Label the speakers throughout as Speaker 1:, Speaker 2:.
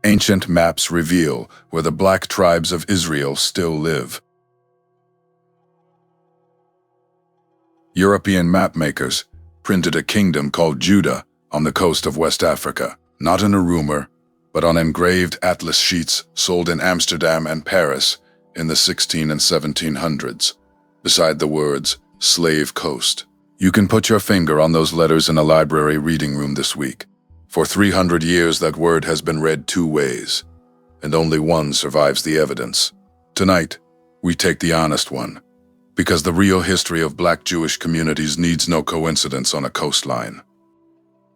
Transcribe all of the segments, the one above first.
Speaker 1: Ancient maps reveal where the black tribes of Israel still live. European mapmakers printed a kingdom called Judah on the coast of West Africa, not in a rumor, but on engraved atlas sheets sold in Amsterdam and Paris in the 16 and 1700s, beside the words Slave Coast. You can put your finger on those letters in a library reading room this week. For 300 years that word has been read two ways, and only one survives the evidence. Tonight, we take the honest one, because the real history of black Jewish communities needs no coincidence on a coastline.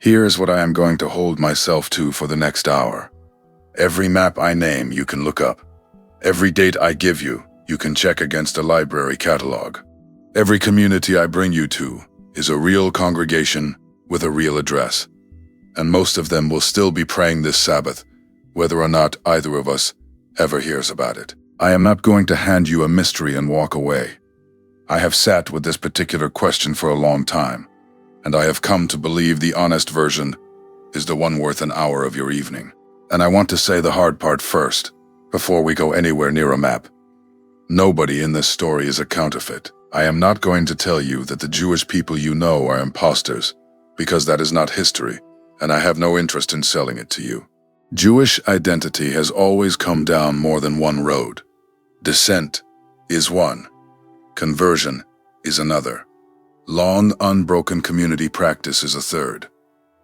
Speaker 1: Here is what I am going to hold myself to for the next hour. Every map I name you can look up. Every date I give you, you can check against a library catalog. Every community I bring you to is a real congregation with a real address. And most of them will still be praying this Sabbath, whether or not either of us ever hears about it. I am not going to hand you a mystery and walk away. I have sat with this particular question for a long time, and I have come to believe the honest version is the one worth an hour of your evening. And I want to say the hard part first, before we go anywhere near a map. Nobody in this story is a counterfeit. I am not going to tell you that the Jewish people you know are imposters, because that is not history, and I have no interest in selling it to you. Jewish identity has always come down more than one road. Descent is one. Conversion is another. Long, unbroken community practice is a third.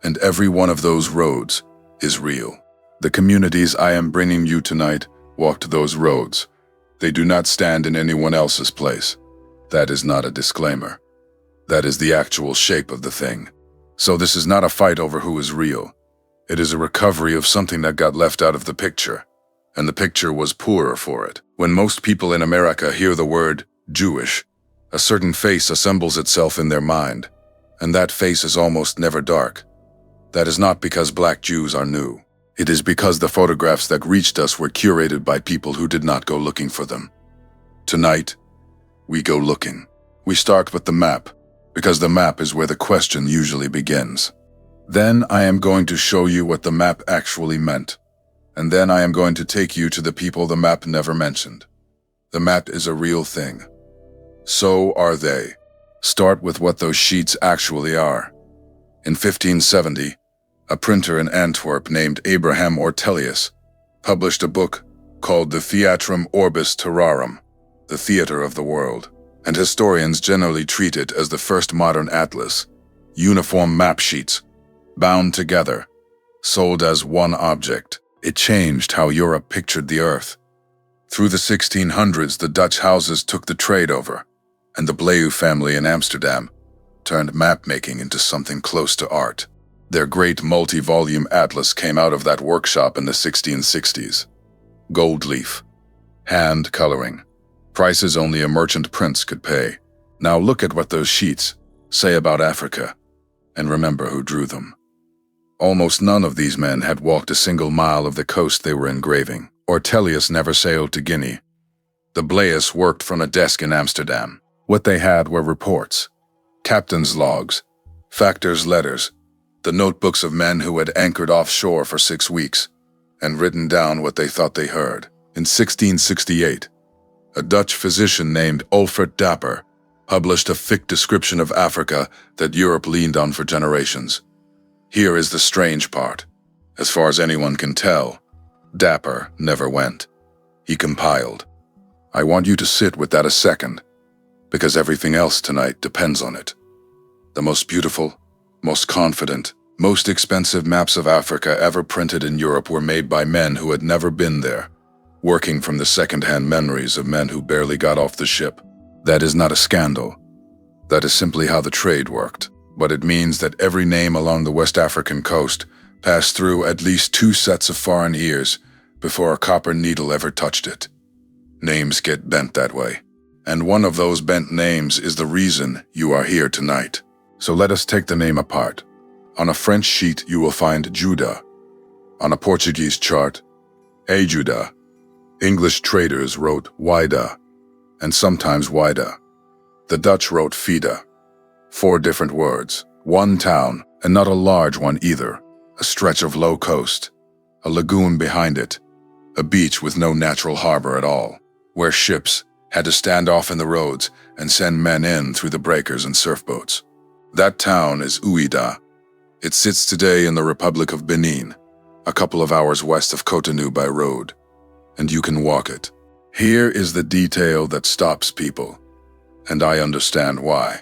Speaker 1: And every one of those roads is real. The communities I am bringing you tonight walked those roads. They do not stand in anyone else's place. That is not a disclaimer. That is the actual shape of the thing. So this is not a fight over who is real. It is a recovery of something that got left out of the picture, and the picture was poorer for it. When most people in America hear the word Jewish, a certain face assembles itself in their mind, and that face is almost never dark. That is not because black Jews are new. It is because the photographs that reached us were curated by people who did not go looking for them. Tonight, we go looking. We start with the map, because the map is where the question usually begins. Then I am going to show you what the map actually meant. And then I am going to take you to the people the map never mentioned. The map is a real thing. So are they. Start with what those sheets actually are. In 1570, a printer in Antwerp named Abraham Ortelius published a book called the Theatrum Orbis Terrarum, the Theater of the World, and historians generally treat it as the first modern atlas, uniform map sheets, bound together, sold as one object. It changed how Europe pictured the earth. Through the 1600s, the Dutch houses took the trade over, and the Bleu family in Amsterdam turned map-making into something close to art. Their great multi-volume atlas came out of that workshop in the 1660s. Gold leaf, hand coloring, prices only a merchant prince could pay. Now look at what those sheets say about Africa, and remember who drew them. Almost none of these men had walked a single mile of the coast they were engraving. Ortelius never sailed to Guinea. The Blaius worked from a desk in Amsterdam. What they had were reports, captain's logs, factors' letters, the notebooks of men who had anchored offshore for 6 weeks and written down what they thought they heard. In 1668, a Dutch physician named Ulfert Dapper published a thick description of Africa that Europe leaned on for generations. Here is the strange part. As far as anyone can tell, Dapper never went. He compiled. I want you to sit with that a second, because everything else tonight depends on it. The most beautiful, most confident, most expensive maps of Africa ever printed in Europe were made by men who had never been there, working from the second-hand memories of men who barely got off the ship. That is not a scandal. That is simply how the trade worked. But it means that every name along the West African coast passed through at least 2 sets of foreign ears before a copper needle ever touched it. Names get bent that way. And one of those bent names is the reason you are here tonight. So let us take the name apart. On a French sheet, you will find Judah. On a Portuguese chart, Ajuda. English traders wrote Wida, and sometimes Wida. The Dutch wrote Fida. 4 different words, one town, and not a large one either, a stretch of low coast, a lagoon behind it, a beach with no natural harbor at all, where ships had to stand off in the roads and send men in through the breakers and surfboats. That town is Ouidah. It sits today in the Republic of Benin, a couple of hours west of Cotonou by road, and you can walk it. Here is the detail that stops people, and I understand why.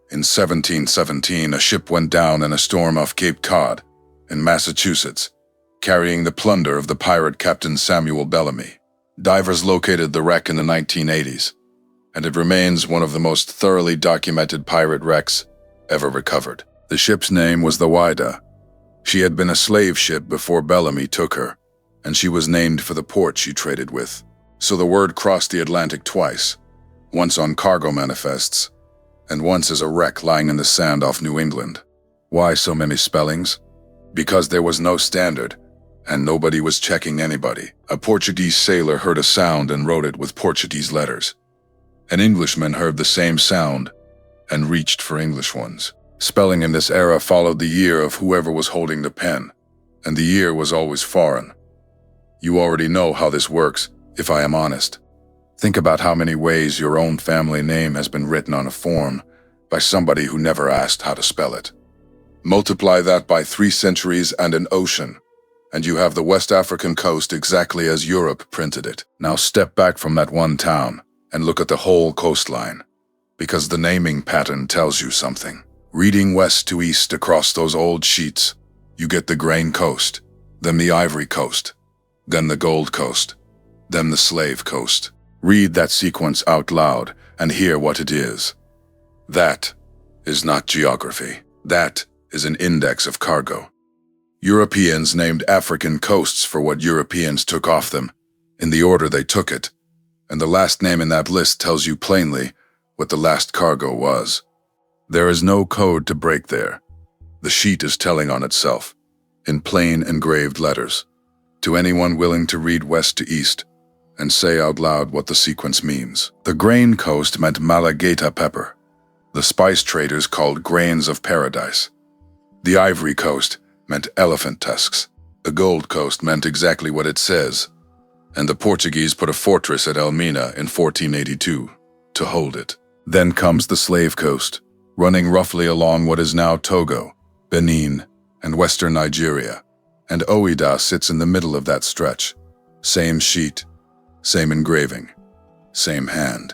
Speaker 1: In 1717, a ship went down in a storm off Cape Cod, in Massachusetts, carrying the plunder of the pirate Captain Samuel Bellamy. Divers located the wreck in the 1980s, and it remains one of the most thoroughly documented pirate wrecks ever recovered. The ship's name was the Ouidah. She had been a slave ship before Bellamy took her, and she was named for the port she traded with. So the word crossed the Atlantic twice, once on cargo manifests, and once as a wreck lying in the sand off New England. Why so many spellings? Because there was no standard, and nobody was checking anybody. A Portuguese sailor heard a sound and wrote it with Portuguese letters. An Englishman heard the same sound and reached for English ones. Spelling in this era followed the year of whoever was holding the pen, and the year was always foreign. You already know how this works, if I am honest. Think about how many ways your own family name has been written on a form by somebody who never asked how to spell it. Multiply that by 3 centuries and an ocean, and you have the West African coast exactly as Europe printed it. Now step back from that one town and look at the whole coastline, because the naming pattern tells you something. Reading west to east across those old sheets, you get the Grain Coast, then the Ivory Coast, then the Gold Coast, then the Slave Coast. Read that sequence out loud and hear what it is. That is not geography. That is an index of cargo. Europeans named African coasts for what Europeans took off them, in the order they took it, and the last name in that list tells you plainly what the last cargo was. There is no code to break there. The sheet is telling on itself, in plain engraved letters, to anyone willing to read west to east and say out loud what the sequence means. The Grain Coast meant Malagueta pepper. The spice traders called grains of paradise. The Ivory Coast meant elephant tusks. The Gold Coast meant exactly what it says, and the Portuguese put a fortress at Elmina in 1482 to hold it. Then comes the Slave Coast, running roughly along what is now Togo, Benin, and western Nigeria, and Ouidah sits in the middle of that stretch. Same sheet, same engraving, same hand.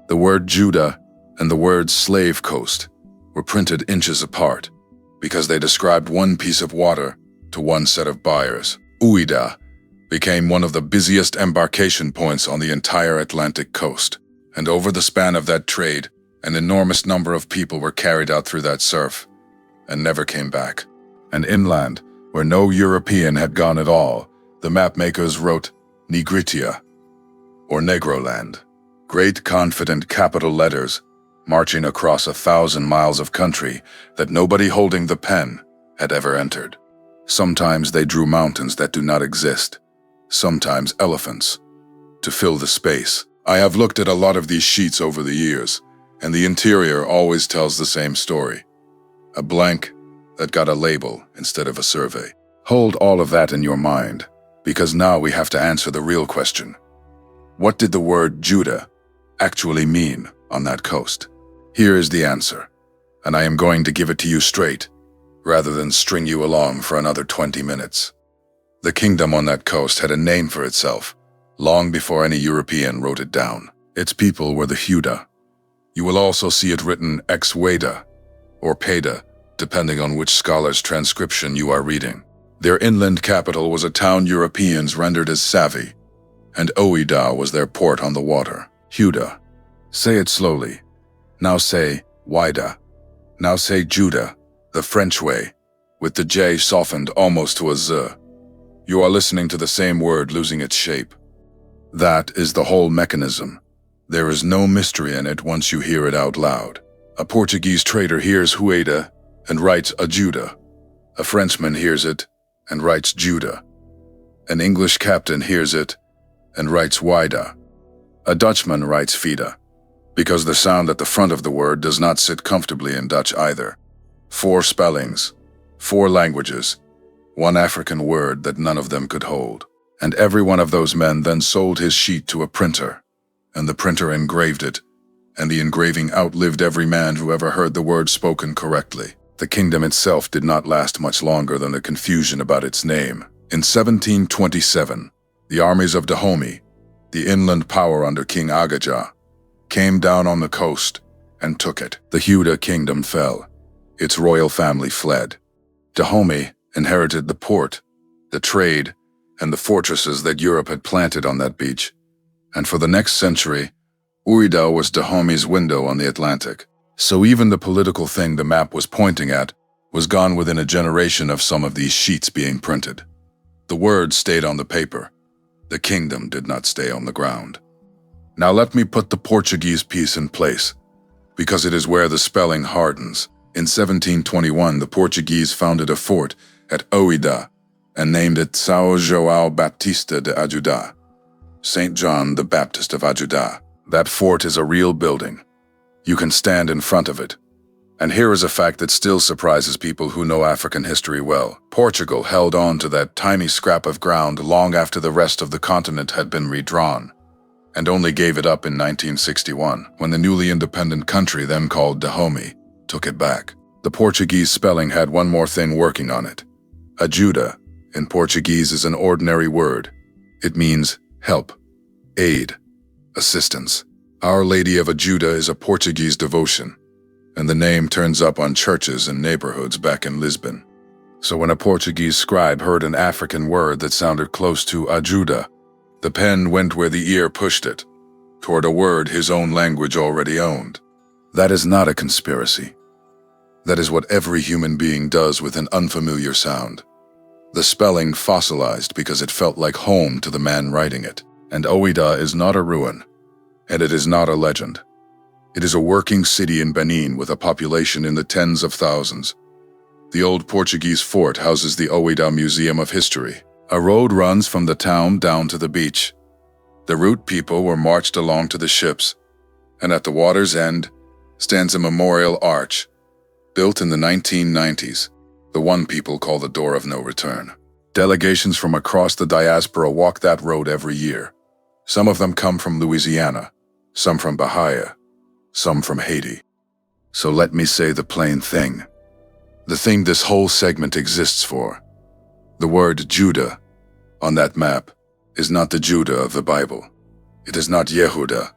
Speaker 1: The word Judah and the word Slave Coast were printed inches apart, because they described one piece of water to one set of buyers. Ouidah became one of the busiest embarkation points on the entire Atlantic coast, and over the span of that trade, an enormous number of people were carried out through that surf and never came back. And inland, where no European had gone at all, the mapmakers wrote Nigritia, or Negroland, great confident capital letters marching across 1,000 miles of country that nobody holding the pen had ever entered. Sometimes they drew mountains that do not exist, sometimes elephants, to fill the space. I have looked at a lot of these sheets over the years, and the interior always tells the same story. A blank that got a label instead of a survey. Hold all of that in your mind, because now we have to answer the real question. What did the word Judah actually mean on that coast? Here is the answer, and I am going to give it to you straight, rather than string you along for another 20 minutes. The kingdom on that coast had a name for itself, long before any European wrote it down. Its people were the Huda. You will also see it written Ex-Weda, or Peda, depending on which scholar's transcription you are reading. Their inland capital was a town Europeans rendered as savvy, and Ouidah was their port on the water. Huda. Say it slowly. Now say Ouidah. Now say Judah, the French way, with the J softened almost to a Z. You are listening to the same word losing its shape. That is the whole mechanism. There is no mystery in it once you hear it out loud. A Portuguese trader hears Ouidah and writes Ajuda. A Frenchman hears it and writes Judah. An English captain hears it and writes Ouidah. A Dutchman writes Fida, because the sound at the front of the word does not sit comfortably in Dutch either. 4 spellings, 4 languages, one African word that none of them could hold. And every one of those men then sold his sheet to a printer, and the printer engraved it, and the engraving outlived every man who ever heard the word spoken correctly. The kingdom itself did not last much longer than the confusion about its name. In 1727, the armies of Dahomey, the inland power under King Agajah, came down on the coast and took it. The Huda kingdom fell. Its royal family fled. Dahomey inherited the port, the trade, and the fortresses that Europe had planted on that beach. And for the next century, Ouida was Dahomey's window on the Atlantic. So even the political thing the map was pointing at was gone within a generation of some of these sheets being printed. The words stayed on the paper. The kingdom did not stay on the ground. Now let me put the Portuguese piece in place, because it is where the spelling hardens. In 1721, the Portuguese founded a fort at Ouida and named it São João Batista de Ajuda, St. John the Baptist of Ajuda. That fort is a real building. You can stand in front of it. And here is a fact that still surprises people who know African history well. Portugal held on to that tiny scrap of ground long after the rest of the continent had been redrawn, and only gave it up in 1961, when the newly independent country, then called Dahomey, took it back. The Portuguese spelling had one more thing working on it. Ajuda, in Portuguese, is an ordinary word. It means help, aid, assistance. Our Lady of Ajuda is a Portuguese devotion, and the name turns up on churches and neighborhoods back in Lisbon. So when a Portuguese scribe heard an African word that sounded close to ajuda, the pen went where the ear pushed it, toward a word his own language already owned. That is not a conspiracy. That is what every human being does with an unfamiliar sound. The spelling fossilized because it felt like home to the man writing it. And Ouida is not a ruin, and it is not a legend. It is a working city in Benin with a population in the tens of thousands. The old Portuguese fort houses the Ouida Museum of History. A road runs from the town down to the beach. The route people were marched along to the ships, and at the water's end stands a memorial arch, built in the 1990s, the one people call the Door of No Return. Delegations from across the diaspora walk that road every year. Some of them come from Louisiana, some from Bahia, some from Haiti. So let me say the plain thing. The thing this whole segment exists for. The word Judah on that map is not the Judah of the Bible. It is not Yehuda.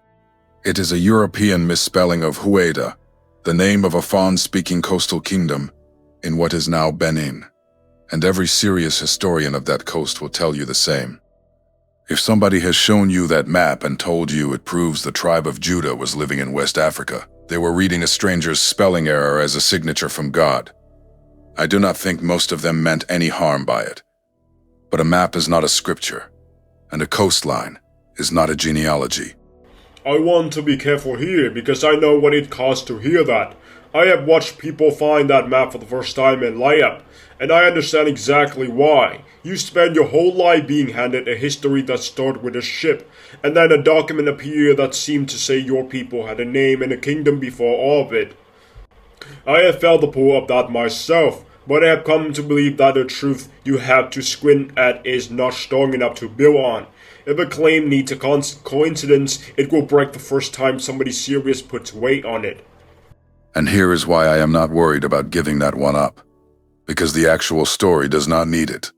Speaker 1: It is a European misspelling of Hueda, the name of a Fon-speaking coastal kingdom in what is now Benin. And every serious historian of that coast will tell you the same. If somebody has shown you that map and told you it proves the tribe of Judah was living in West Africa, they were reading a stranger's spelling error as a signature from God. I do not think most of them meant any harm by it. But a map is not a scripture, and a coastline is not a genealogy.
Speaker 2: I want to be careful here because I know what it costs to hear that. I have watched people find that map for the first time in layup, and I understand exactly why. You spend your whole life being handed a history that started with a ship, and then a document appeared that seemed to say your people had a name and a kingdom before all of it. I have felt the pull of that myself, but I have come to believe that the truth you have to squint at is not strong enough to build on. If a claim needs a coincidence, it will break the first time somebody serious puts weight on it.
Speaker 1: And here is why I am not worried about giving that one up. Because the actual story does not need it.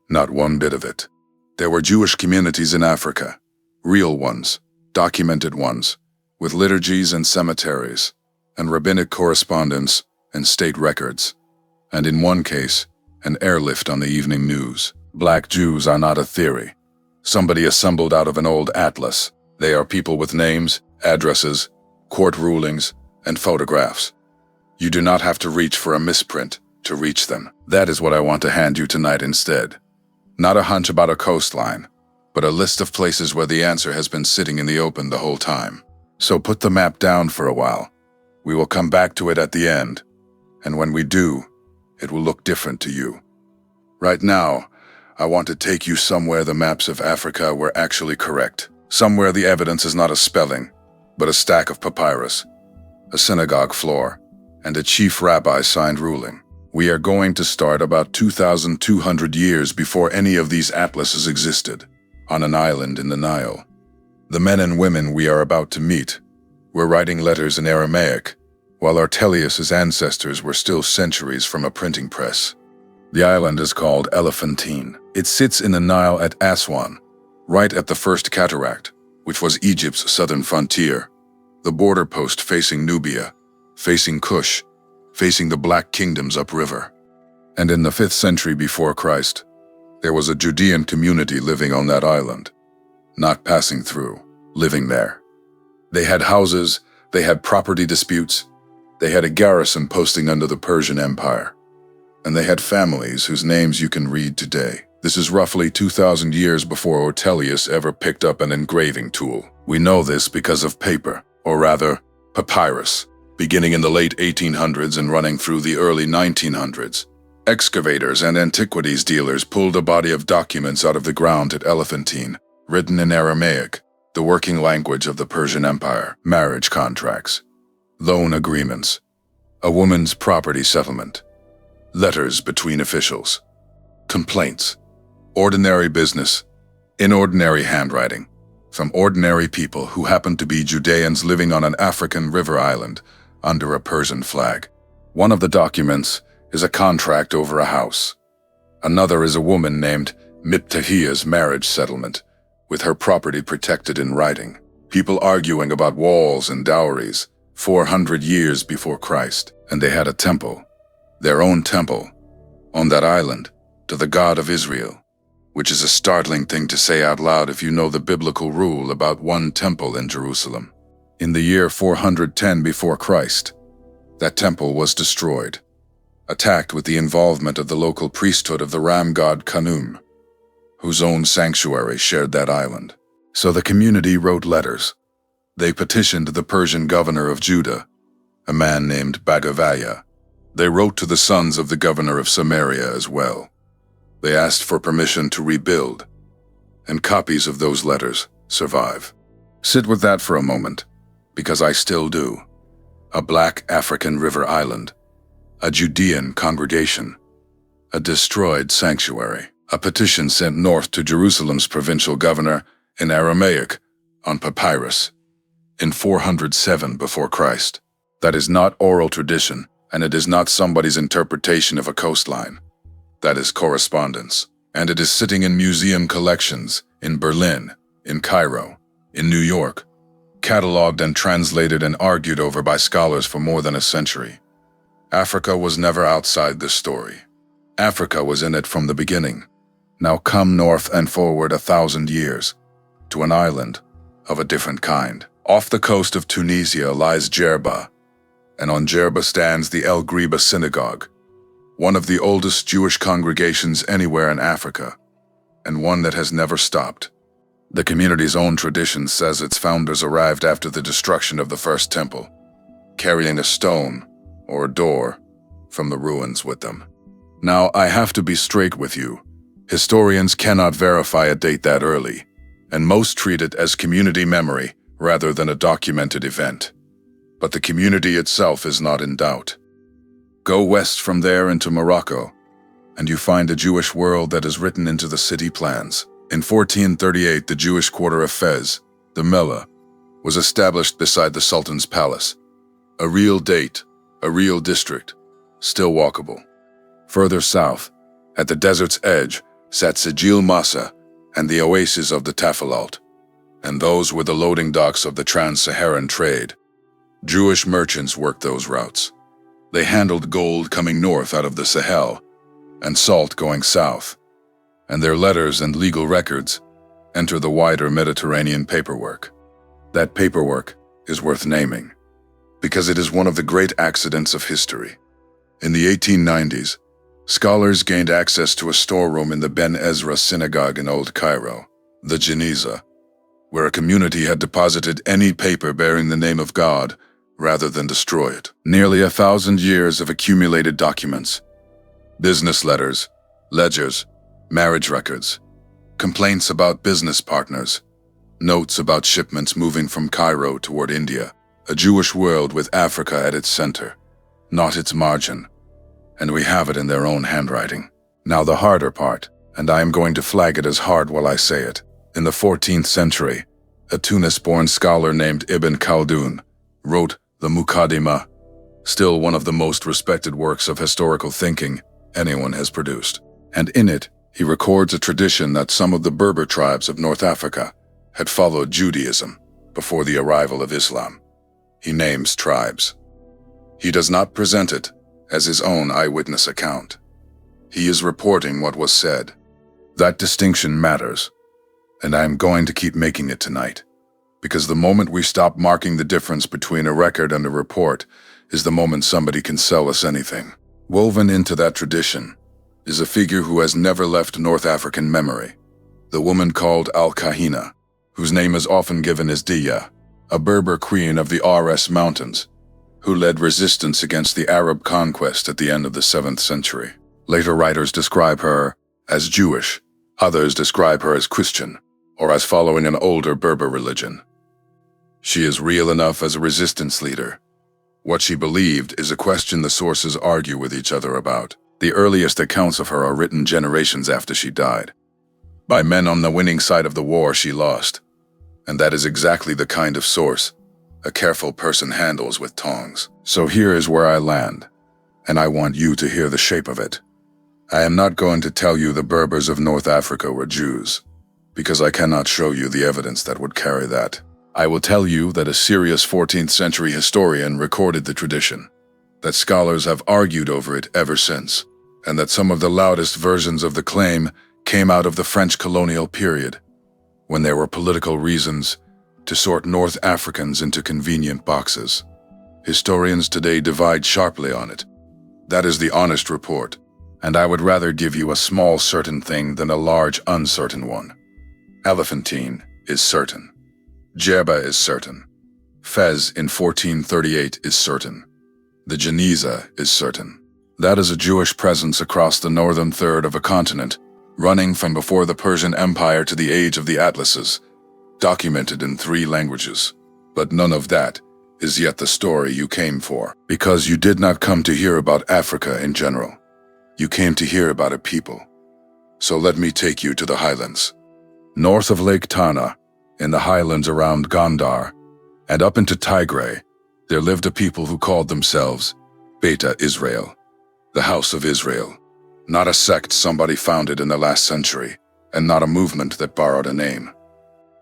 Speaker 1: Not one bit of it. There were Jewish communities in Africa. Real ones. Documented ones. With liturgies and cemeteries. And rabbinic correspondence and state records. And in one case, an airlift on the evening news. Black Jews are not a theory. Somebody assembled out of an old atlas. They are people with names, addresses, court rulings, and photographs. You do not have to reach for a misprint to reach them. That is what I want to hand you tonight instead. Not a hunch about a coastline, but a list of places where the answer has been sitting in the open the whole time. So put the map down for a while. We will come back to it at the end, and when we do, it will look different to you. Right now, I want to take you somewhere the maps of Africa were actually correct. Somewhere the evidence is not a spelling, but a stack of papyrus, a synagogue floor, and a chief rabbi signed ruling. We are going to start about 2,200 years before any of these atlases existed, on an island in the Nile. The men and women we are about to meet were writing letters in Aramaic, while Artelius's ancestors were still centuries from a printing press. The island is called Elephantine. It sits in the Nile at Aswan, right at the first cataract, which was Egypt's southern frontier, the border post facing Nubia, facing Kush, facing the Black Kingdoms upriver. And in the 5th century before Christ, there was a Judean community living on that island, not passing through, living there. They had houses, they had property disputes, they had a garrison posting under the Persian Empire, and they had families whose names you can read today. This is roughly 2,000 years before Ortelius ever picked up an engraving tool. We know this because of paper, or rather, papyrus, beginning in the late 1800s and running through the early 1900s. Excavators and antiquities dealers pulled a body of documents out of the ground at Elephantine, written in Aramaic, the working language of the Persian Empire. Marriage contracts, loan agreements, a woman's property settlement, letters between officials, complaints, ordinary business, in ordinary handwriting, from ordinary people who happened to be Judeans living on an African river island under a Persian flag. One of the documents is a contract over a house. Another is a woman named Miptahiya's marriage settlement, with her property protected in writing. People arguing about walls and dowries 400 years before Christ. And they had a temple, their own temple, on that island, to the God of Israel, which is a startling thing to say out loud if you know the biblical rule about one temple in Jerusalem. In the year 410 before Christ, that temple was destroyed, attacked with the involvement of the local priesthood of the ram god Khnum, whose own sanctuary shared that island. So the community wrote letters. They petitioned the Persian governor of Judah, a man named Bagavaya. They wrote to the sons of the governor of Samaria as well. They asked for permission to rebuild, and copies of those letters survive. Sit with that for a moment, because I still do. A Black African river island, a Judean congregation, a destroyed sanctuary, a petition sent north to Jerusalem's provincial governor in Aramaic on papyrus in 407 before Christ. That is not oral tradition, and it is not somebody's interpretation of a coastline. That is correspondence, and it is sitting in museum collections in Berlin, in Cairo, in New York, cataloged and translated and argued over by scholars for more than a century. Africa was never outside this story. Africa was in it from the beginning. Now come north and forward 1,000 years, to an island of a different kind. Off the coast of Tunisia lies Djerba, and on Djerba stands the El Ghriba Synagogue, one of the oldest Jewish congregations anywhere in Africa, and one that has never stopped. The community's own tradition says its founders arrived after the destruction of the first temple, carrying a stone or a door from the ruins with them. Now, I have to be straight with you. Historians cannot verify a date that early, and most treat it as community memory rather than a documented event. But the community itself is not in doubt. Go west from there into Morocco, and you find a Jewish world that is written into the city plans. In 1438, the Jewish quarter of Fez, the Mela, was established beside the Sultan's palace. A real date, a real district, still walkable. Further south, at the desert's edge, sat Sijil Massa and the oases of the Tafilalt, and those were the loading docks of the trans-Saharan trade. Jewish merchants worked those routes. They handled gold coming north out of the Sahel, and salt going south, and their letters and legal records enter the wider Mediterranean paperwork. That paperwork is worth naming, because it is one of the great accidents of history. In the 1890s, scholars gained access to a storeroom in the Ben Ezra Synagogue in Old Cairo, the Geniza, where a community had deposited any paper bearing the name of God rather than destroy it. Nearly 1,000 years of accumulated documents, business letters, ledgers, marriage records, complaints about business partners, notes about shipments moving from Cairo toward India, a Jewish world with Africa at its center, not its margin. and we have it in their own handwriting. Now the harder part, and I am going to flag it as hard while I say it. In the 14th century, a Tunis-born scholar named Ibn Khaldun wrote the Muqaddimah, still one of the most respected works of historical thinking anyone has produced. And in it, he records a tradition that some of the Berber tribes of North Africa had followed Judaism before the arrival of Islam. He names tribes. He does not present it as his own eyewitness account. He is reporting what was said. That distinction matters, and I am going to keep making it tonight, because the moment we stop marking the difference between a record and a report is the moment somebody can sell us anything. Woven into that tradition is a figure who has never left North African memory, the woman called Al-Kahina, whose name is often given as Diya, a Berber queen of the Rs Mountains, who led resistance against the Arab conquest at the end of the 7th century. Later writers describe her as Jewish, others describe her as Christian, or as following an older Berber religion. She is real enough as a resistance leader. What she believed is a question the sources argue with each other about. The earliest accounts of her are written generations after she died, by men on the winning side of the war she lost. And that is exactly the kind of source a careful person handles with tongs. So here is where I land, and I want you to hear the shape of it. I am not going to tell you the Berbers of North Africa were Jews, because I cannot show you the evidence that would carry that. I will tell you that a serious 14th century historian recorded the tradition, that scholars have argued over it ever since, and that some of the loudest versions of the claim came out of the French colonial period, when there were political reasons to sort North Africans into convenient boxes. Historians today divide sharply on it. That is the honest report, and I would rather give you a small certain thing than a large uncertain one. Elephantine is certain. Jerba is certain. Fez in 1438 is certain. The Geniza is certain. That is a Jewish presence across the northern third of a continent, running from before the Persian Empire to the age of the Atlases, documented in 3 languages. But none of that is yet the story you came for, because you did not come to hear about Africa in general. You came to hear about a people. So let me take you to the highlands. North of Lake Tana, in the highlands around Gondar, and up into Tigray, there lived a people who called themselves Beta Israel, the House of Israel. Not a sect somebody founded in the last century, and not a movement that borrowed a name.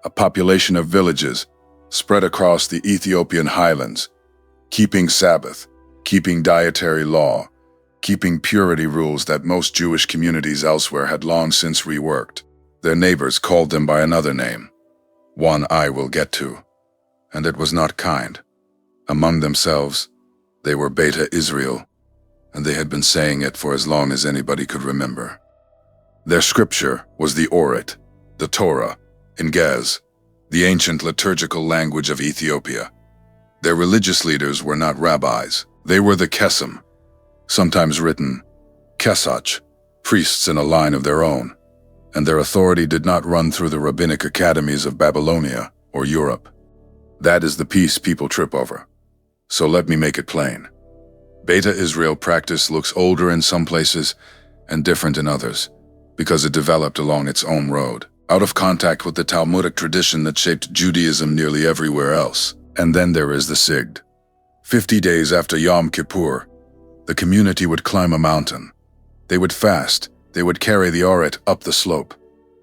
Speaker 1: A population of villages spread across the Ethiopian highlands, keeping Sabbath, keeping dietary law, keeping purity rules that most Jewish communities elsewhere had long since reworked. Their neighbors called them by another name, one I will get to, and it was not kind. Among themselves, they were Beta Israel, and they had been saying it for as long as anybody could remember. Their scripture was the Orit, the Torah, in Gez, the ancient liturgical language of Ethiopia. Their religious leaders were not rabbis, they were the Kesem, sometimes written Kesach, priests in a line of their own, and their authority did not run through the rabbinic academies of Babylonia or Europe. That is the piece people trip over. So let me make it plain. Beta Israel practice looks older in some places and different in others, because it developed along its own road, out of contact with the Talmudic tradition that shaped Judaism nearly everywhere else. And then there is the Sigd. 50 days after Yom Kippur, the community would climb a mountain. They would fast, they would carry the Orit up the slope.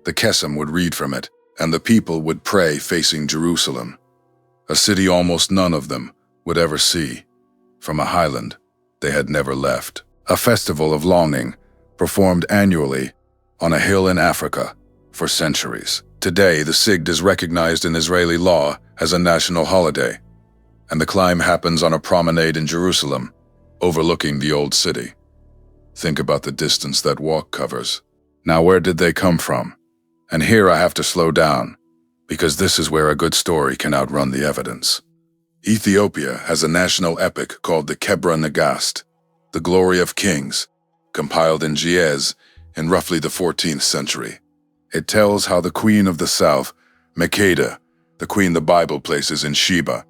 Speaker 1: The Kesem would read from it, and the people would pray facing Jerusalem, a city almost none of them would ever see, from a highland they had never left. A festival of longing, performed annually on a hill in Africa for centuries. Today, the Sigd is recognized in Israeli law as a national holiday, and the climb happens on a promenade in Jerusalem, overlooking the old city. Think about the distance that walk covers. Now, where did they come from? And here I have to slow down, because this is where a good story can outrun the evidence. Ethiopia has a national epic called the Kebra Nagast, the Glory of Kings, compiled in Ge'ez in roughly the 14th century. It tells how the queen of the south, Makeda, the queen the Bible places in Sheba,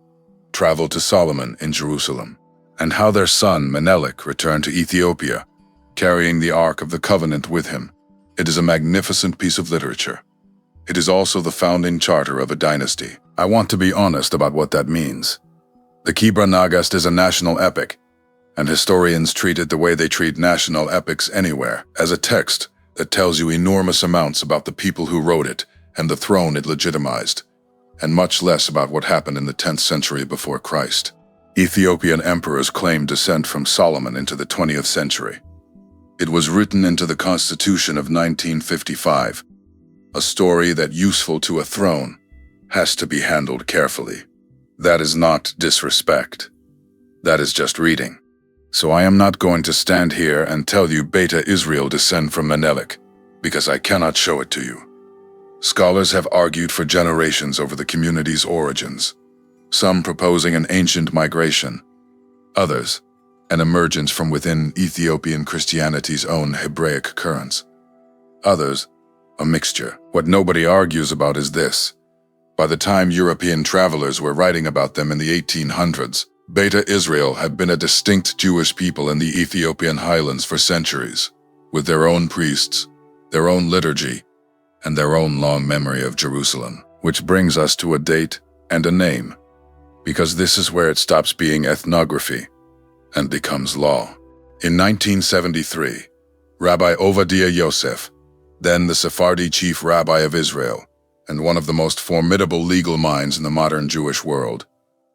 Speaker 1: traveled to Solomon in Jerusalem, and how their son Menelik returned to Ethiopia carrying the Ark of the Covenant with him. It is a magnificent piece of literature. It is also the founding charter of a dynasty. I want to be honest about what that means. The Kebra Nagast is a national epic, and historians treat it the way they treat national epics anywhere, as a text that tells you enormous amounts about the people who wrote it and the throne it legitimized, and much less about what happened in the 10th century before Christ. Ethiopian emperors claimed descent from Solomon into the 20th century. It was written into the Constitution of 1955, a story that, useful to a throne, has to be handled carefully. That is not disrespect. That is just reading. So I am not going to stand here and tell you Beta Israel descend from Menelik, because I cannot show it to you. Scholars have argued for generations over the community's origins, some proposing an ancient migration, others an emergence from within Ethiopian Christianity's own Hebraic currents, others a mixture. What nobody argues about is this. By the time European travelers were writing about them in the 1800s, Beta Israel had been a distinct Jewish people in the Ethiopian highlands for centuries, with their own priests, their own liturgy, and their own long memory of Jerusalem. Which brings us to a date and a name, because this is where it stops being ethnography and becomes law. In 1973, Rabbi Ovadia Yosef, then the Sephardi chief rabbi of Israel, and one of the most formidable legal minds in the modern Jewish world,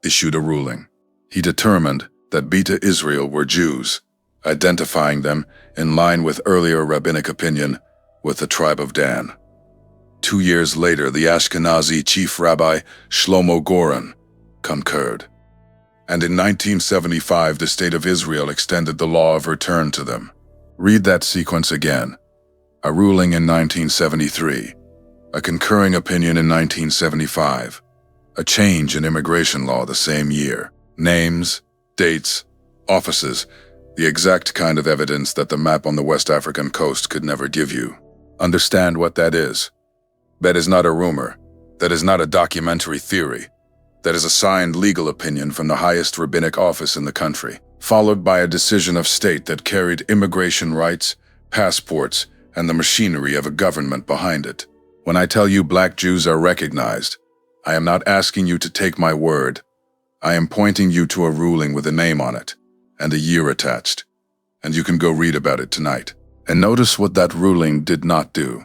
Speaker 1: issued a ruling. He determined that Beta Israel were Jews, identifying them, in line with earlier rabbinic opinion, with the tribe of Dan. 2 years later, the Ashkenazi chief rabbi Shlomo Goren concurred. And in 1975, the State of Israel extended the law of return to them. Read that sequence again. A ruling in 1973, a concurring opinion in 1975, a change in immigration law the same year. Names, dates, offices, the exact kind of evidence that the map on the West African coast could never give you. Understand what that is. That is not a rumor. That is not a documentary theory. That is a signed legal opinion from the highest rabbinic office in the country, followed by a decision of state that carried immigration rights, passports, and the machinery of a government behind it. When I tell you Black Jews are recognized, I am not asking you to take my word. I am pointing you to a ruling with a name on it, and a year attached, and you can go read about it tonight. And notice what that ruling did not do.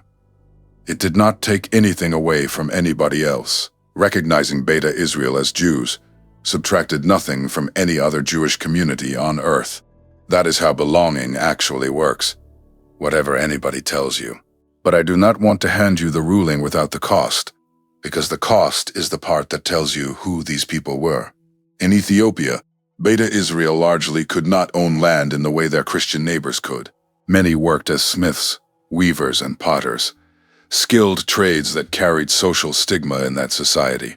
Speaker 1: It did not take anything away from anybody else. Recognizing Beta Israel as Jews subtracted nothing from any other Jewish community on earth. That is how belonging actually works, whatever anybody tells you. But I do not want to hand you the ruling without the cost, because the cost is the part that tells you who these people were. In Ethiopia, Beta Israel largely could not own land in the way their Christian neighbors could. Many worked as smiths, weavers, and potters, skilled trades that carried social stigma in that society.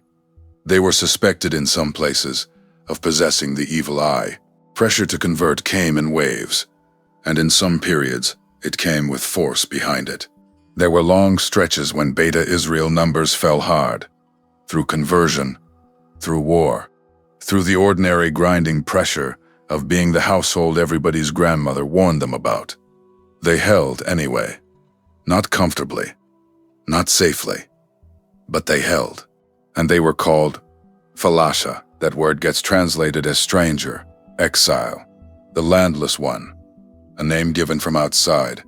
Speaker 1: They were suspected in some places of possessing the evil eye. Pressure to convert came in waves, and in some periods, it came with force behind it. There were long stretches when Beta Israel numbers fell hard, through conversion, through war, through the ordinary grinding pressure of being the household everybody's grandmother warned them about. They held anyway, not comfortably, not safely, but they held. And they were called Falasha. That word gets translated as stranger, exile, the landless one, a name given from outside,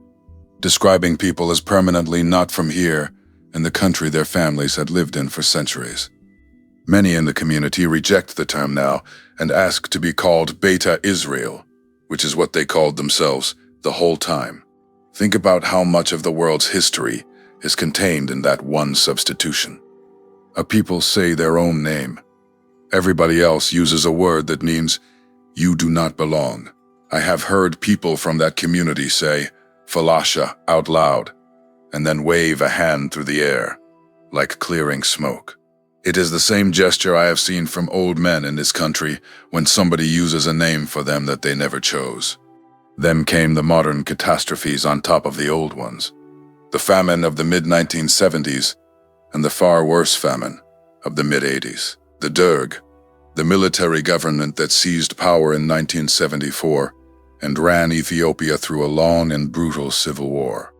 Speaker 1: describing people as permanently not from here in the country their families had lived in for centuries. Many in the community reject the term now and ask to be called Beta Israel, which is what they called themselves the whole time. Think about how much of the world's history is contained in that one substitution. A people say their own name. Everybody else uses a word that means, you do not belong. I have heard people from that community say, Falasha, out loud, and then wave a hand through the air, like clearing smoke. It is the same gesture I have seen from old men in this country when somebody uses a name for them that they never chose. Then came the modern catastrophes on top of the old ones. The famine of the mid-1970s and the far worse famine of the mid-80s. The Derg, the military government that seized power in 1974 and ran Ethiopia through a long and brutal civil war.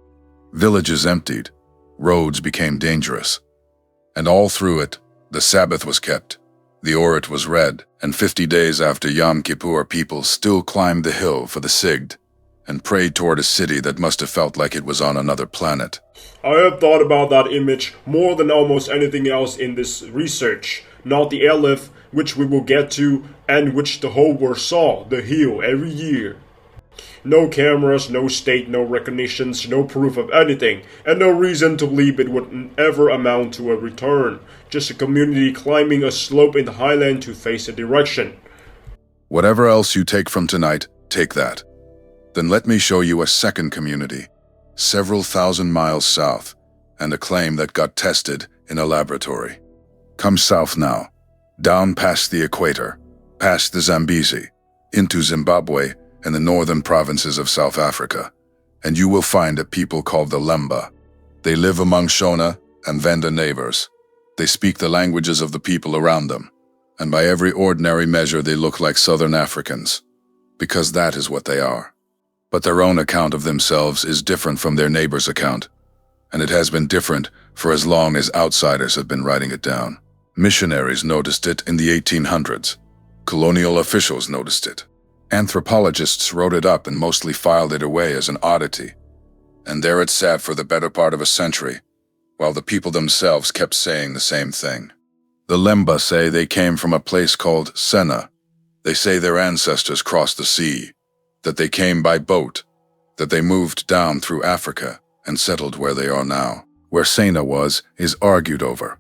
Speaker 1: Villages emptied, roads became dangerous, and all through it, the Sabbath was kept, the Orit was read, and 50 days after Yom Kippur, people still climbed the hill for the Sigd and prayed toward a city that must have felt like it was on another planet.
Speaker 2: I have thought about that image more than almost anything else in this research. Not the Aleph, which we will get to, and which the whole world saw, the hill, every year. No cameras, no state, no recognitions, no proof of anything, and no reason to believe it would ever amount to a return. Just a community climbing a slope in the highland to face a direction.
Speaker 1: Whatever else you take from tonight, take that. Then let me show you a second community, several thousand miles south, and a claim that got tested in a laboratory. Come south now, down past the equator, past the Zambezi, into Zimbabwe and the northern provinces of South Africa, and you will find a people called the Lemba. They live among Shona and Venda neighbors. They speak the languages of the people around them, and by every ordinary measure they look like Southern Africans, because that is what they are. But their own account of themselves is different from their neighbor's account, and it has been different for as long as outsiders have been writing it down. Missionaries noticed it in the 1800s. Colonial officials noticed it. Anthropologists wrote it up and mostly filed it away as an oddity. And there it sat for the better part of a century, while the people themselves kept saying the same thing. The Lemba say they came from a place called Senna. They say their ancestors crossed the sea, that they came by boat, that they moved down through Africa and settled where they are now. Where Senna was is argued over.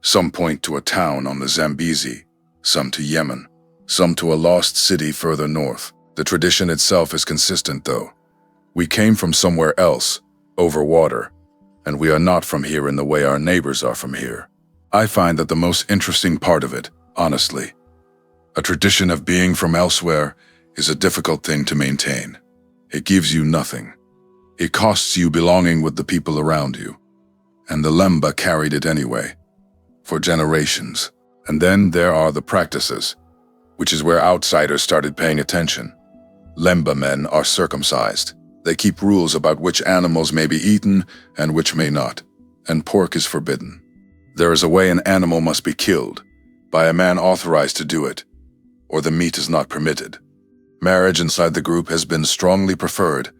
Speaker 1: Some point to a town on the Zambezi, some to Yemen, some to a lost city further north. The tradition itself is consistent, though. We came from somewhere else, over water, and we are not from here in the way our neighbors are from here. I find that the most interesting part of it, honestly. A tradition of being from elsewhere is a difficult thing to maintain. It gives you nothing. It costs you belonging with the people around you. And the Lemba carried it anyway, for generations. And then there are the practices, which is where outsiders started paying attention. Lemba men are circumcised. They keep rules about which animals may be eaten and which may not, and pork is forbidden. There is a way an animal must be killed, by a man authorized to do it, or the meat is not permitted. Marriage inside the group has been strongly preferred,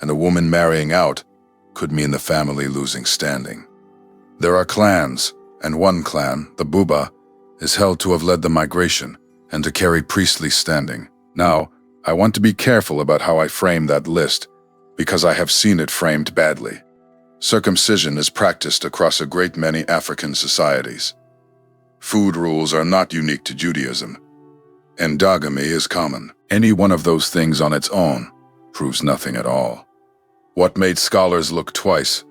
Speaker 1: and a woman marrying out could mean the family losing standing. There are clans, and one clan, the Buba, is held to have led the migration and to carry priestly standing. Now, I want to be careful about how I frame that list, because I have seen it framed badly. Circumcision is practiced across a great many African societies. Food rules are not unique to Judaism. Endogamy is common. Any one of those things on its own proves nothing at all. What made scholars look twice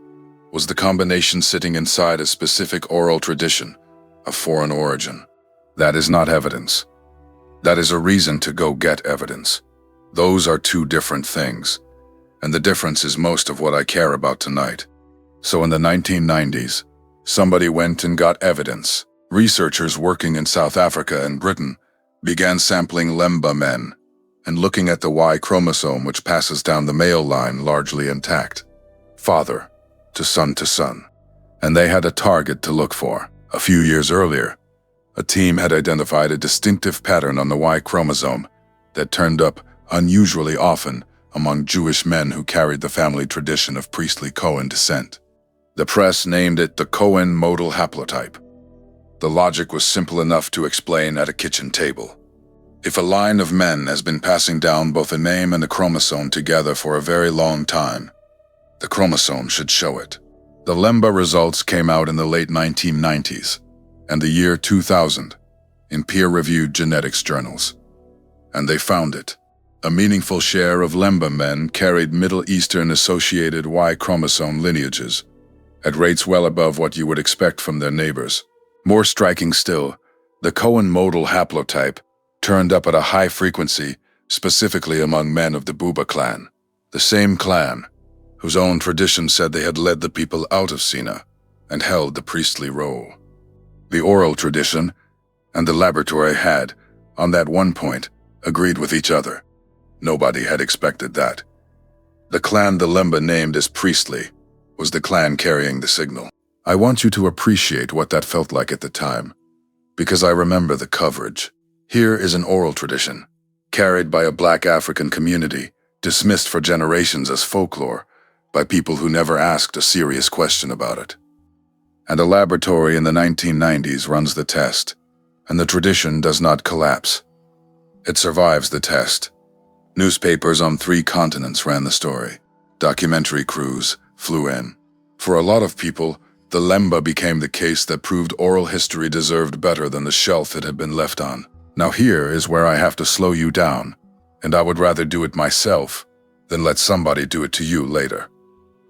Speaker 1: was the combination sitting inside a specific oral tradition of foreign origin. That is not evidence. That is a reason to go get evidence. Those are two different things, and the difference is most of what I care about tonight. So in the 1990s, somebody went and got evidence. Researchers working in South Africa and Britain began sampling Lemba men and looking at the Y chromosome, which passes down the male line largely intact, father to son, and they had a target to look for. A few years earlier, a team had identified a distinctive pattern on the Y chromosome that turned up unusually often among Jewish men who carried the family tradition of priestly Cohen descent. The press named it the Cohen modal haplotype. The logic was simple enough to explain at a kitchen table. If a line of men has been passing down both a name and a chromosome together for a very long time, the chromosome should show it. The Lemba results came out in the late 1990s and the year 2000 in peer-reviewed genetics journals. And they found it. A meaningful share of Lemba men carried Middle Eastern-associated Y chromosome lineages, at rates well above what you would expect from their neighbors. More striking still, the Cohen modal haplotype turned up at a high frequency, specifically among men of the Buba clan, the same clan whose own tradition said they had led the people out of Sina and held the priestly role. The oral tradition and the laboratory had, on that one point, agreed with each other. Nobody had expected that. The clan the Lemba named as Priestly was the clan carrying the signal. I want you to appreciate what that felt like at the time, because I remember the coverage. Here is an oral tradition, carried by a Black African community, dismissed for generations as folklore by people who never asked a serious question about it. And a laboratory in the 1990s runs the test, and the tradition does not collapse. It survives the test. Newspapers on 3 continents ran the story. Documentary crews flew in. For a lot of people, the Lemba became the case that proved oral history deserved better than the shelf it had been left on. Now here is where I have to slow you down, and I would rather do it myself than let somebody do it to you later.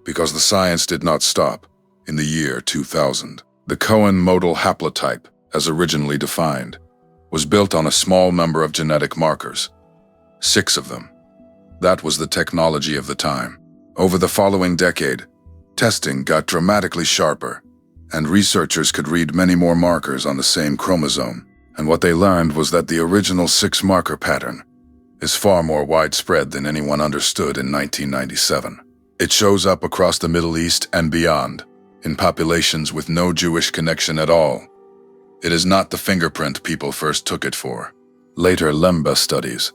Speaker 1: Because the science did not stop in the year 2000. The Cohen modal haplotype, as originally defined, was built on a small number of genetic markers. 6 of them. That was the technology of the time. Over the following decade, testing got dramatically sharper, and researchers could read many more markers on the same chromosome. And what they learned was that the original 6-marker pattern is far more widespread than anyone understood in 1997. It shows up across the Middle East and beyond, in populations with no Jewish connection at all. It is not the fingerprint people first took it for. Later Lemba studies,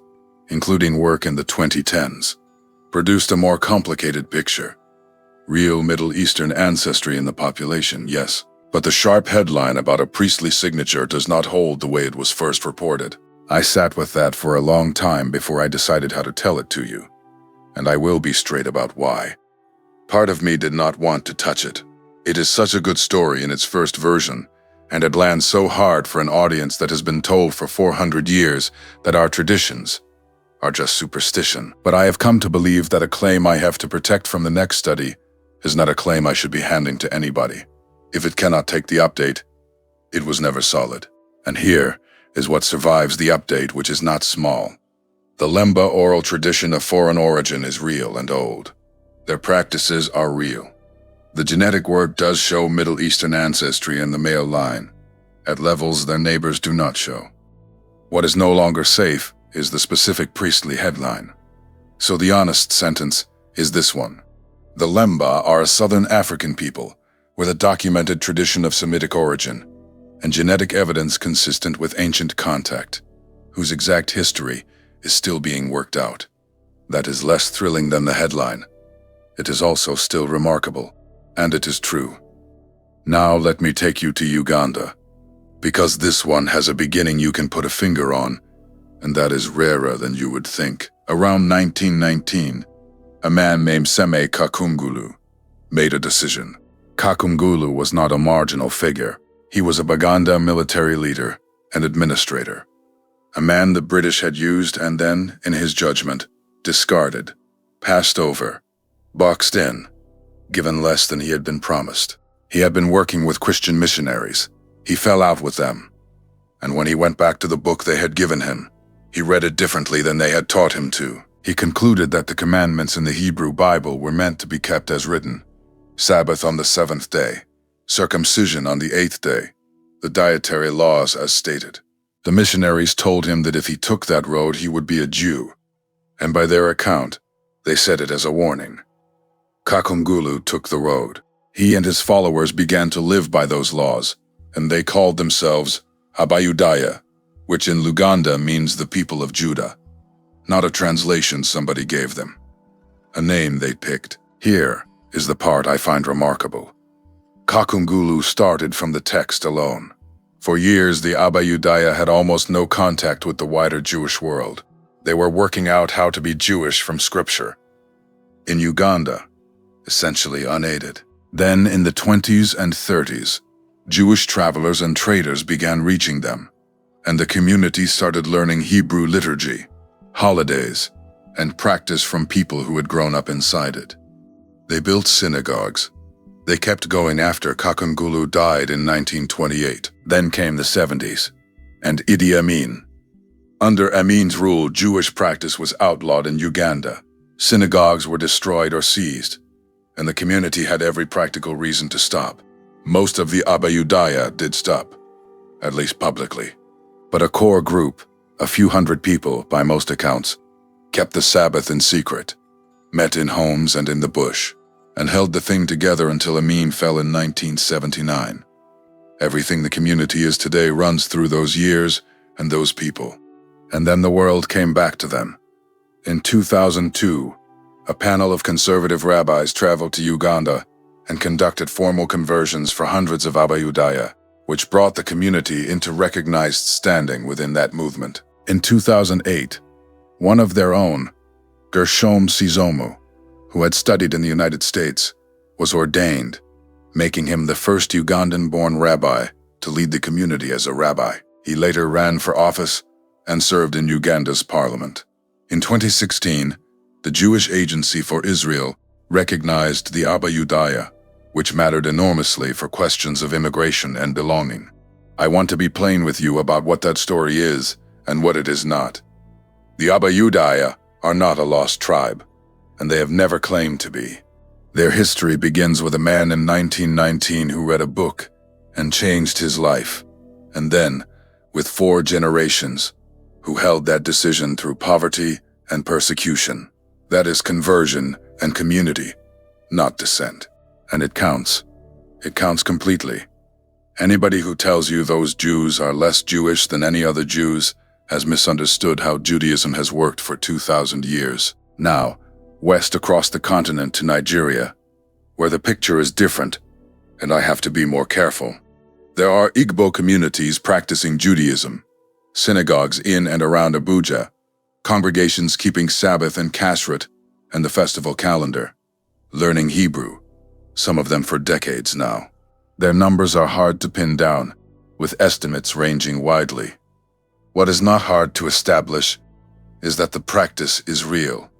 Speaker 1: including work in the 2010s, produced a more complicated picture. Real Middle Eastern ancestry in the population, yes, but the sharp headline about a priestly signature does not hold the way it was first reported. I sat with that for a long time before I decided how to tell it to you, and I will be straight about why. Part of me did not want to touch it. It is such a good story in its first version, and it lands so hard for an audience that has been told for 400 years that our traditions are just superstition. But I have come to believe that a claim I have to protect from the next study is not a claim I should be handing to anybody. If it cannot take the update, it was never solid. And here is what survives the update, which is not small. The Lemba oral tradition of foreign origin is real and old. Their practices are real. The genetic work does show Middle Eastern ancestry in the male line, at levels their neighbors do not show. What is no longer safe is the specific priestly headline. So the honest sentence is this one. The Lemba are a southern African people with a documented tradition of Semitic origin and genetic evidence consistent with ancient contact, whose exact history is still being worked out. That is less thrilling than the headline. It is also still remarkable, and it is true. Now let me take you to Uganda, because this one has a beginning you can put a finger on, and that is rarer than you would think. Around 1919, a man named Seme Kakungulu made a decision. Kakungulu was not a marginal figure. He was a Baganda military leader and administrator, a man the British had used and then, in his judgment, discarded, passed over, boxed in, given less than he had been promised. He had been working with Christian missionaries. He fell out with them, and when he went back to the book they had given him, he read it differently than they had taught him to. He concluded that the commandments in the Hebrew Bible were meant to be kept as written: Sabbath on the 7th day, circumcision on the 8th day, the dietary laws as stated. The missionaries told him that if he took that road he would be a Jew, and by their account, they said it as a warning. Kakungulu took the road. He and his followers began to live by those laws, and they called themselves Abayudaya, which in Luganda means the people of Judah. Not a translation somebody gave them. A name they picked. Here is the part I find remarkable. Kakungulu started from the text alone. For years, the Abayudaya had almost no contact with the wider Jewish world. They were working out how to be Jewish from scripture. In Uganda, essentially unaided. Then, in the 20s and 30s, Jewish travelers and traders began reaching them, and the community started learning Hebrew liturgy, holidays, and practice from people who had grown up inside it. They built synagogues. They kept going after Kakungulu died in 1928. Then came the 70s, and Idi Amin. Under Amin's rule, Jewish practice was outlawed in Uganda. Synagogues were destroyed or seized, and the community had every practical reason to stop. Most of the Abayudaya did stop, at least publicly. But a core group, a few hundred people by most accounts, kept the Sabbath in secret, met in homes and in the bush, and held the thing together until Amin fell in 1979. Everything the community is today runs through those years and those people. And then the world came back to them. In 2002, a panel of conservative rabbis traveled to Uganda and conducted formal conversions for hundreds of Abayudaya, which brought the community into recognized standing within that movement. In 2008, one of their own, Gershom Sizomu, who had studied in the United States, was ordained, making him the first Ugandan-born rabbi to lead the community as a rabbi. He later ran for office and served in Uganda's parliament. In 2016, the Jewish Agency for Israel recognized the Abayudaya, which mattered enormously for questions of immigration and belonging. I want to be plain with you about what that story is and what it is not. The Abayudaya are not a lost tribe, and they have never claimed to be. Their history begins with a man in 1919 who read a book and changed his life, and then, with 4 generations, who held that decision through poverty and persecution. That is conversion and community, not descent. And it counts. It counts completely. Anybody who tells you those Jews are less Jewish than any other Jews has misunderstood how Judaism has worked for 2,000 years. Now, west across the continent to Nigeria, where the picture is different, and I have to be more careful. There are Igbo communities practicing Judaism, synagogues in and around Abuja, congregations keeping Sabbath and Kashrut and the festival calendar, learning Hebrew, some of them for decades now. Their numbers are hard to pin down, with estimates ranging widely. What is not hard to establish is that the practice is real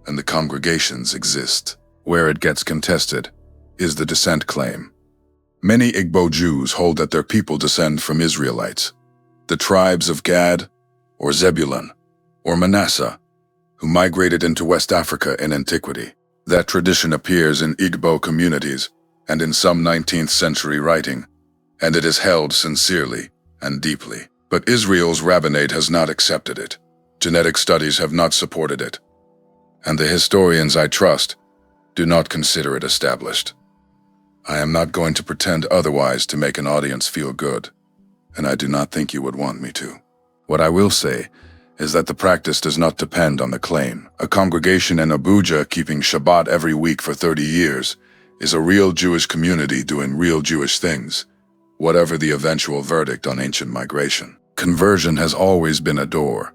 Speaker 1: and the congregations exist. Where it gets contested is the descent claim. Many Igbo Jews hold that their people descend from Israelites, the tribes of Gad or Zebulun or Manasseh, who migrated into West Africa in antiquity. That tradition appears in Igbo communities and in some 19th century writing, and it is held sincerely and deeply. But Israel's rabbinate has not accepted it. Genetic studies have not supported it, and the historians I trust do not consider it established. I am not going to pretend otherwise to make an audience feel good, and I do not think you would want me to. What I will say is that the practice does not depend on the claim. A congregation in Abuja keeping Shabbat every week for 30 years is a real Jewish community doing real Jewish things, whatever the eventual verdict on ancient migration. Conversion has always been a door.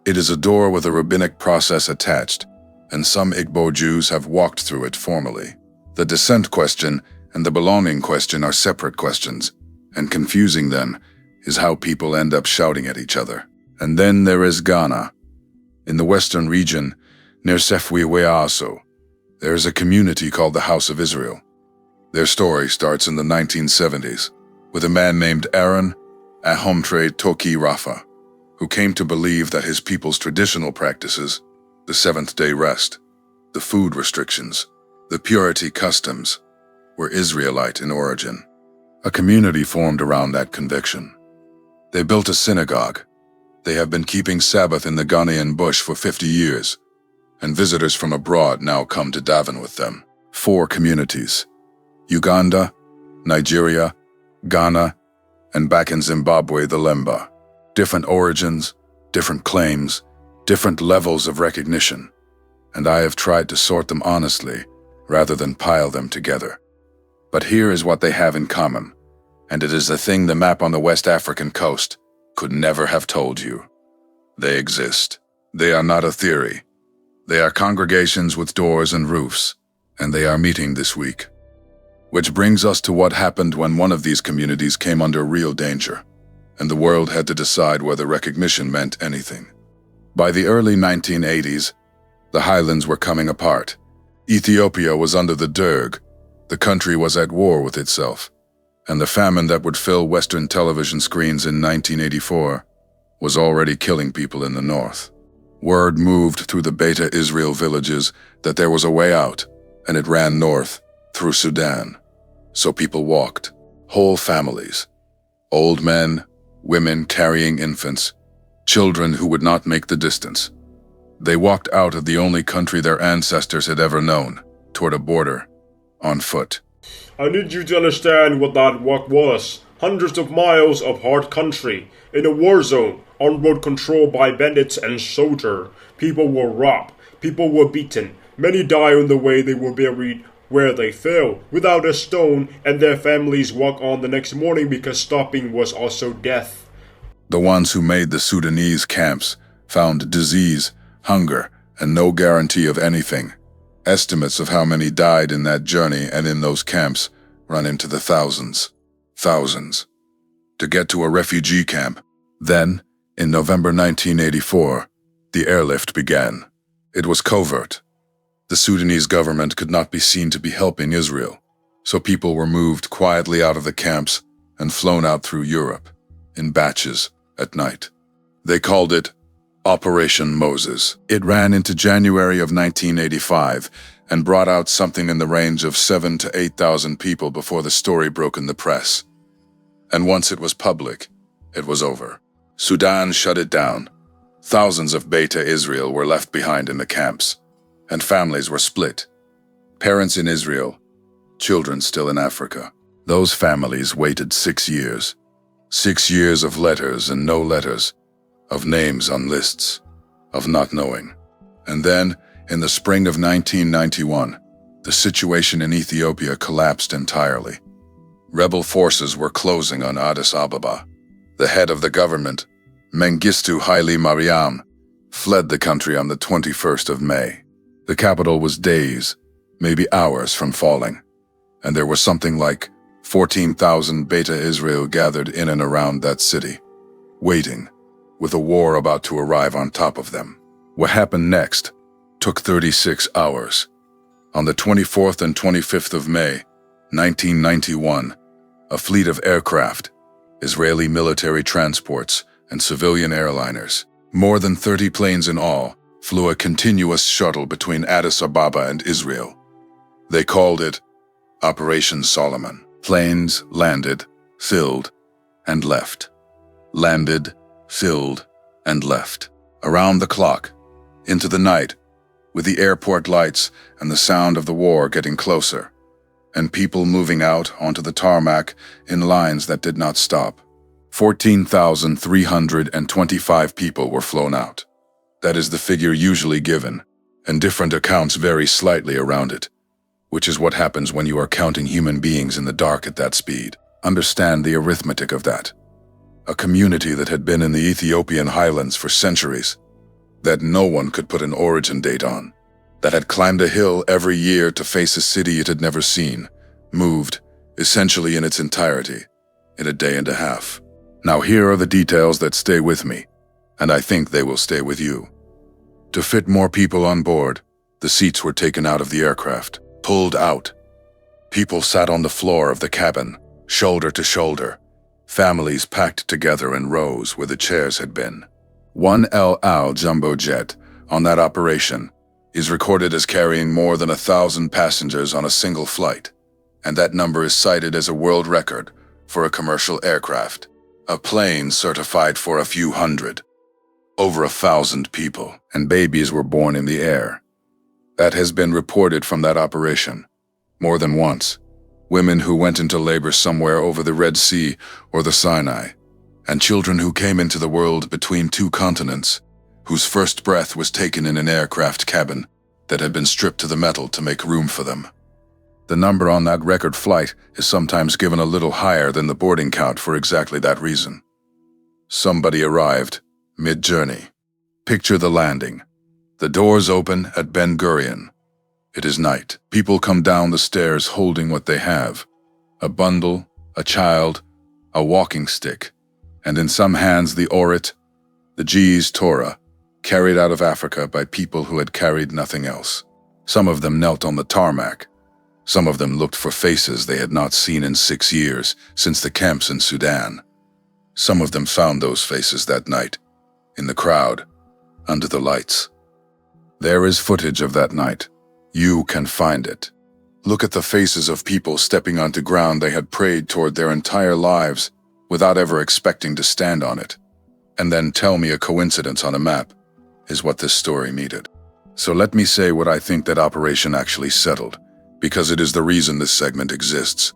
Speaker 1: It is a door with a rabbinic process attached, and some Igbo Jews have walked through it formally. The descent question and the belonging question are separate questions, and confusing them is how people end up shouting at each other. And then there is Ghana. In the western region, near Sefwi-Weaso, there is a community called the House of Israel. Their story starts in the 1970s, with a man named Aaron Ahomtre Toki Rafa, who came to believe that his people's traditional practices, the seventh-day rest, the food restrictions, the purity customs, were Israelite in origin. A community formed around that conviction. They built a synagogue. They have been keeping Sabbath in the Ghanaian bush for 50 years, and visitors from abroad now come to daven with them. 4 communities: Uganda, Nigeria, Ghana, and back in Zimbabwe, the Lemba. Different origins, different claims, different levels of recognition, and I have tried to sort them honestly rather than pile them together. But here is what they have in common, and it is the thing the map on the West African coast could never have told you. They exist. They are not a theory. They are congregations with doors and roofs, and they are meeting this week. Which brings us to what happened when one of these communities came under real danger, and the world had to decide whether recognition meant anything. By the early 1980s, the highlands were coming apart. Ethiopia was under the Derg. The country was at war with itself, and the famine that would fill Western television screens in 1984 was already killing people in the north. Word moved through the Beta Israel villages that there was a way out, and it ran north, through Sudan. So people walked, whole families, old men, women carrying infants, children who would not make the distance. They walked out of the only country their ancestors had ever known, toward a border, on foot.
Speaker 2: I need you to understand what that walk was. Hundreds of miles of hard country, in a war zone, on road controlled by bandits and soldiers. People were robbed, people were beaten, many died on the way, they were buried where they fell, without a stone, and their families walked on the next morning because stopping was also death.
Speaker 1: The ones who made the Sudanese camps found disease, hunger, and no guarantee of anything. Estimates of how many died in that journey and in those camps run into the thousands. Thousands. To get to a refugee camp. Then, in November 1984, the airlift began. It was covert. The Sudanese government could not be seen to be helping Israel, so people were moved quietly out of the camps and flown out through Europe, in batches, at night. They called it Operation Moses. It ran into January of 1985 and brought out something in the range of 7,000 to 8,000 people before the story broke in the press. And once it was public, it was over. Sudan shut it down. Thousands of Beta Israel were left behind in the camps, and families were split. Parents in Israel, children still in Africa. Those families waited 6 years. 6 years of letters and no letters, of names on lists, of not knowing. And then, in the spring of 1991, the situation in Ethiopia collapsed entirely. Rebel forces were closing on Addis Ababa. The head of the government, Mengistu Haile Mariam, fled the country on the 21st of May. The capital was days, maybe hours from falling, and there was something like 14,000 Beta Israel gathered in and around that city, waiting, with a war about to arrive on top of them. What happened next took 36 hours. On the 24th and 25th of May, 1991, a fleet of aircraft, Israeli military transports, and civilian airliners, more than 30 planes in all, flew a continuous shuttle between Addis Ababa and Israel. They called it Operation Solomon. Planes landed, filled, and left. Landed, filled, and left. Around the clock, into the night, with the airport lights and the sound of the war getting closer, and people moving out onto the tarmac in lines that did not stop. 14,325 people were flown out. That is the figure usually given, and different accounts vary slightly around it, which is what happens when you are counting human beings in the dark at that speed. Understand the arithmetic of that. A community that had been in the Ethiopian highlands for centuries, that no one could put an origin date on, that had climbed a hill every year to face a city it had never seen, moved, essentially in its entirety, in a day and a half. Now here are the details that stay with me, and I think they will stay with you. To fit more people on board, the seats were taken out of the aircraft, pulled out. People sat on the floor of the cabin, shoulder to shoulder, families packed together in rows where the chairs had been. One El Al jumbo jet on that operation is recorded as carrying more than 1,000 passengers on a single flight, and that number is cited as a world record for a commercial aircraft. A plane certified for a few hundred. Over 1,000 people and babies were born in the air. That has been reported from that operation, more than once. Women who went into labor somewhere over the Red Sea or the Sinai, and children who came into the world between two continents, whose first breath was taken in an aircraft cabin that had been stripped to the metal to make room for them. The number on that record flight is sometimes given a little higher than the boarding count for exactly that reason. Somebody arrived, mid-journey. Picture the landing. The doors open at Ben Gurion. It is night. People come down the stairs holding what they have. A bundle, a child, a walking stick, and in some hands the Orit, the Ge'ez Torah, carried out of Africa by people who had carried nothing else. Some of them knelt on the tarmac. Some of them looked for faces they had not seen in 6 years, since the camps in Sudan. Some of them found those faces that night, in the crowd, under the lights. There is footage of that night. You can find it. Look at the faces of people stepping onto ground they had prayed toward their entire lives, without ever expecting to stand on it. And then tell me a coincidence on a map. is what this story needed. So let me say what I think that operation actually settled, because it is the reason this segment exists.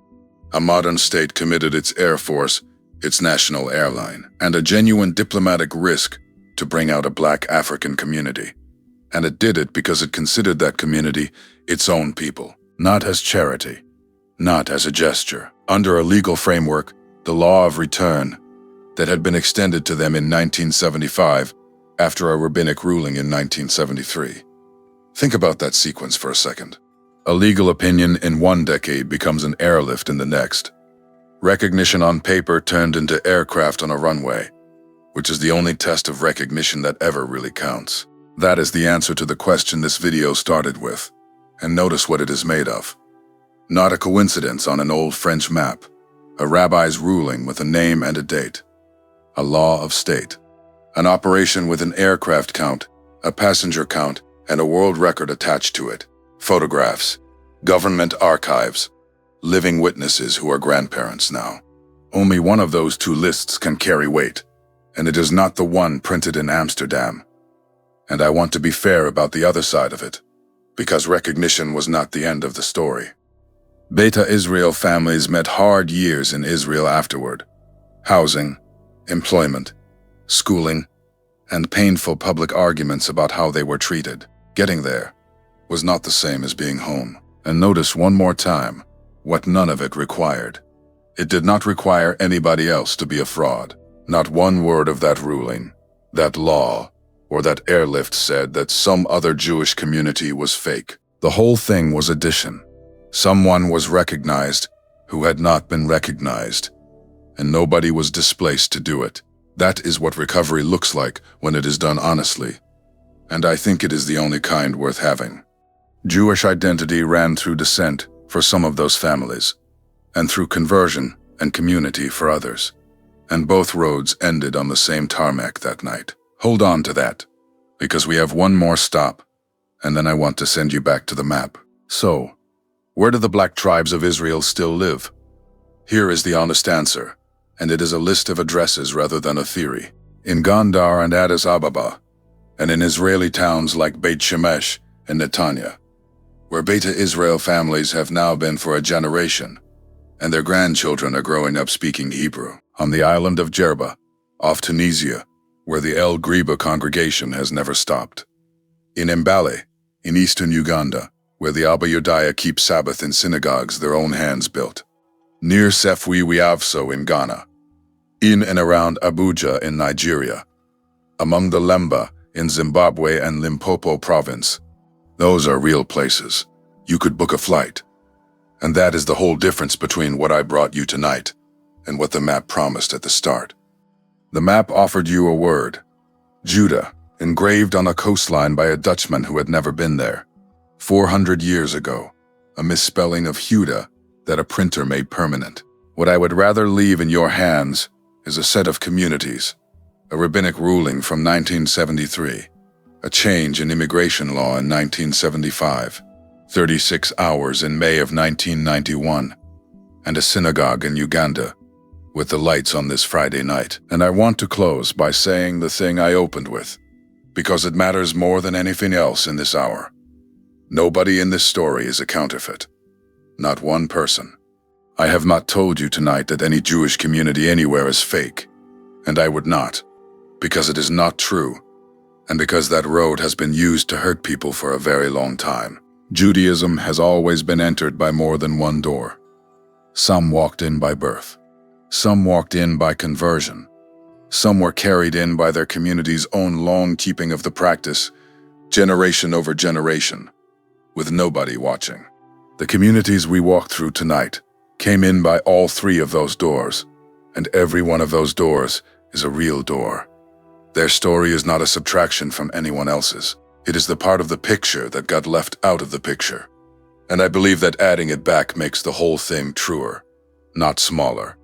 Speaker 1: A modern state committed its air force, its national airline, and a genuine diplomatic risk to bring out a black African community. And it did it because it considered that community its own people, not as charity, not as a gesture, under a legal framework, the law of return, that had been extended to them in 1975 after a rabbinic ruling in 1973. Think about that sequence for a second. A legal opinion in one decade becomes an airlift in the next. Recognition on paper turned into aircraft on a runway, which is the only test of recognition that ever really counts. That is the answer to the question this video started with, and notice what it is made of. Not a coincidence on an old French map, a rabbi's ruling with a name and a date, a law of state, an operation with an aircraft count, a passenger count, and a world record attached to it, photographs, government archives, living witnesses who are grandparents now. Only one of those two lists can carry weight, and it is not the one printed in Amsterdam. And I want to be fair about the other side of it, because recognition was not the end of the story. Beta Israel families met hard years in Israel afterward. Housing, employment, schooling, and painful public arguments about how they were treated. Getting there was not the same as being home. And notice one more time what none of it required. It did not require anybody else to be a fraud. Not one word of that ruling, that law, or that airlift said that some other Jewish community was fake. The whole thing was addition. Someone was recognized who had not been recognized, and nobody was displaced to do it. That is what recovery looks like when it is done honestly, and I think it is the only kind worth having. Jewish identity ran through descent for some of those families, and through conversion and community for others, and both roads ended on the same tarmac that night. Hold on to that, because we have one more stop, and then I want to send you back to the map. So, where do the black tribes of Israel still live? Here is the honest answer, and it is a list of addresses rather than a theory. In Gondar and Addis Ababa, and in Israeli towns like Beit Shemesh and Netanya, where Beta Israel families have now been for a generation, and their grandchildren are growing up speaking Hebrew. On the island of Jerba, off Tunisia, where the El Griba congregation has never stopped. In Mbale, in eastern Uganda, where the Abba Yudaya keep Sabbath in synagogues their own hands built. Near Sefwi-Wiavso in Ghana. In and around Abuja in Nigeria. Among the Lemba in Zimbabwe and Limpopo province. Those are real places. You could book a flight. And that is the whole difference between what I brought you tonight and what the map promised at the start. The map offered you a word, Judah, engraved on a coastline by a Dutchman who had never been there. 400 years ago, a misspelling of Huda that a printer made permanent. What I would rather leave in your hands is a set of communities, a rabbinic ruling from 1973, a change in immigration law in 1975, 36 hours in May of 1991, and a synagogue in Uganda with the lights on this Friday night. And I want to close by saying the thing I opened with, because it matters more than anything else in this hour. Nobody in this story is a counterfeit. Not one person. I have not told you tonight that any Jewish community anywhere is fake, and I would not, because it is not true, and because that road has been used to hurt people for a very long time. Judaism has always been entered by more than one door. Some walked in by birth. Some walked in by conversion. Some were carried in by their community's own long keeping of the practice, generation over generation, with nobody watching. The communities we walked through tonight came in by all three of those doors, and every one of those doors is a real door. Their story is not a subtraction from anyone else's. It is the part of the picture that got left out of the picture. And I believe that adding it back makes the whole thing truer, not smaller.